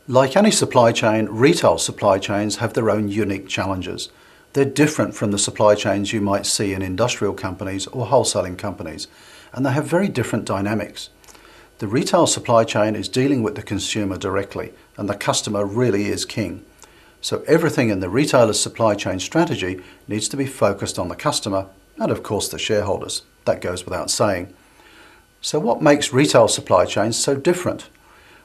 Like any supply chain, retail supply chains have their own unique challenges. They're different from the supply chains you might see in industrial companies or wholesaling companies, and they have very different dynamics. The retail supply chain is dealing with the consumer directly, and the customer really is king. So everything in the retailer's supply chain strategy needs to be focused on the customer and, of course, the shareholders. That goes without saying. So what makes retail supply chains so different?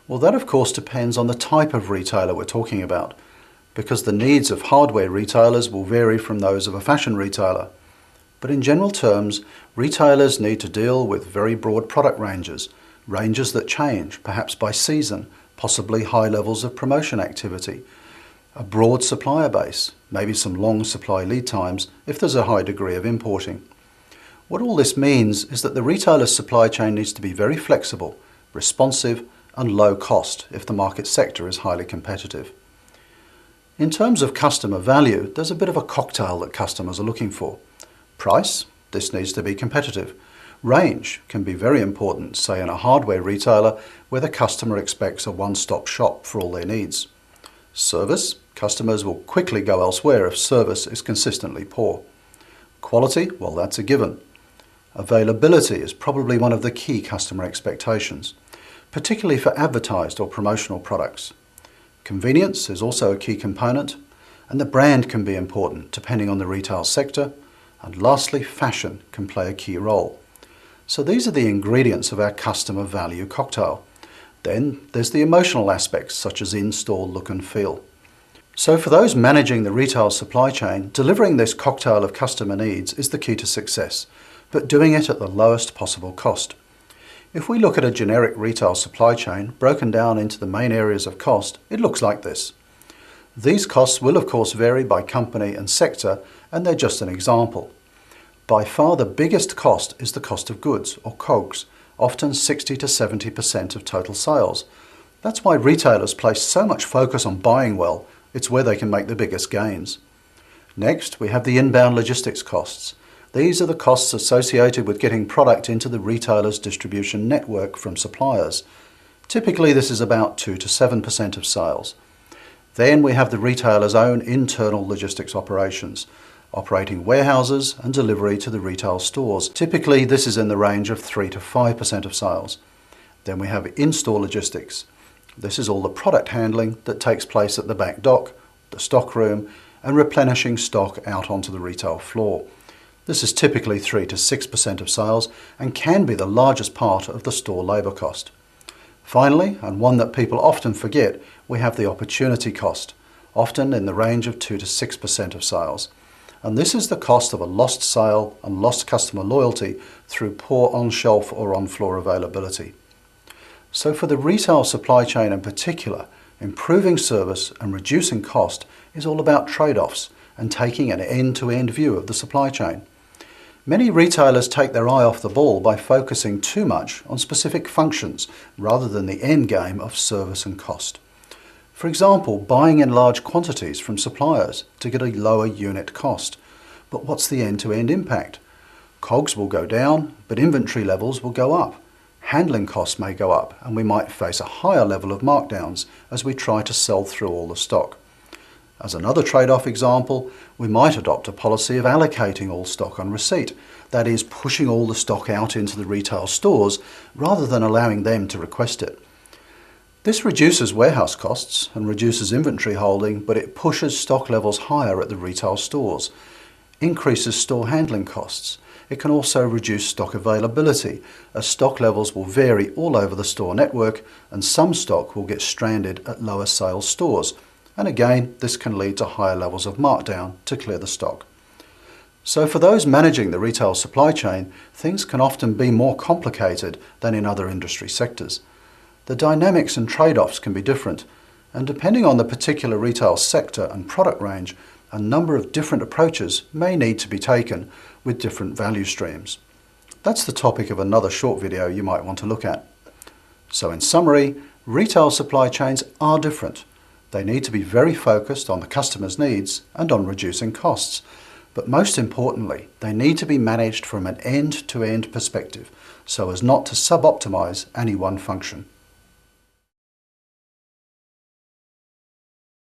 Well, that of course depends on the type of retailer we're talking about, because the needs of hardware retailers will vary from those of a fashion retailer. But in general terms, retailers need to deal with very broad product ranges that change, perhaps by season, possibly high levels of promotion activity, a broad supplier base, maybe some long supply lead times if there's a high degree of importing. What all this means is that the retailer's supply chain needs to be very flexible, responsive, and low cost if the market sector is highly competitive. In terms of customer value, there's a bit of a cocktail that customers are looking for. Price, this needs to be competitive. Range can be very important, say in a hardware retailer where the customer expects a one-stop shop for all their needs. Service, customers will quickly go elsewhere if service is consistently poor. Quality, well, that's a given. Availability is probably one of the key customer expectations, particularly for advertised or promotional products. Convenience is also a key component, and the brand can be important depending on the retail sector. And lastly, fashion can play a key role. So these are the ingredients of our customer value cocktail. Then there's the emotional aspects such as in-store look and feel. So for those managing the retail supply chain, delivering this cocktail of customer needs is the key to success, but doing it at the lowest possible cost. If we look at a generic retail supply chain broken down into the main areas of cost, it looks like this. These costs will of course vary by company and sector, and they're just an example. By far the biggest cost is the cost of goods, or COGS, often 60 to 70% of total sales. That's why retailers place so much focus on buying well. It's where they can make the biggest gains. Next, we have the inbound logistics costs. These are the costs associated with getting product into the retailer's distribution network from suppliers. Typically, this is about 2 to 7% of sales. Then we have the retailer's own internal logistics operations, operating warehouses and delivery to the retail stores. Typically, this is in the range of 3 to 5% of sales. Then we have in-store logistics. This is all the product handling that takes place at the back dock, the stock room, and replenishing stock out onto the retail floor. This is typically 3 to 6% of sales and can be the largest part of the store labour cost. Finally, and one that people often forget, we have the opportunity cost, often in the range of 2 to 6% of sales. And this is the cost of a lost sale and lost customer loyalty through poor on-shelf or on-floor availability. So for the retail supply chain in particular, improving service and reducing cost is all about trade-offs and taking an end-to-end view of the supply chain. Many retailers take their eye off the ball by focusing too much on specific functions rather than the end game of service and cost. For example, buying in large quantities from suppliers to get a lower unit cost. But what's the end-to-end impact? COGS will go down, but inventory levels will go up. Handling costs may go up, and we might face a higher level of markdowns as we try to sell through all the stock. As another trade-off example, we might adopt a policy of allocating all stock on receipt, that is, pushing all the stock out into the retail stores rather than allowing them to request it. This reduces warehouse costs and reduces inventory holding, but it pushes stock levels higher at the retail stores, increases store handling costs. It can also reduce stock availability, as stock levels will vary all over the store network and some stock will get stranded at lower sales stores. And again, this can lead to higher levels of markdown to clear the stock. So for those managing the retail supply chain, things can often be more complicated than in other industry sectors. The dynamics and trade-offs can be different, and depending on the particular retail sector and product range, a number of different approaches may need to be taken with different value streams. That's the topic of another short video you might want to look at. So in summary, retail supply chains are different. They need to be very focused on the customer's needs and on reducing costs. But most importantly, they need to be managed from an end-to-end perspective so as not to sub-optimize any one function.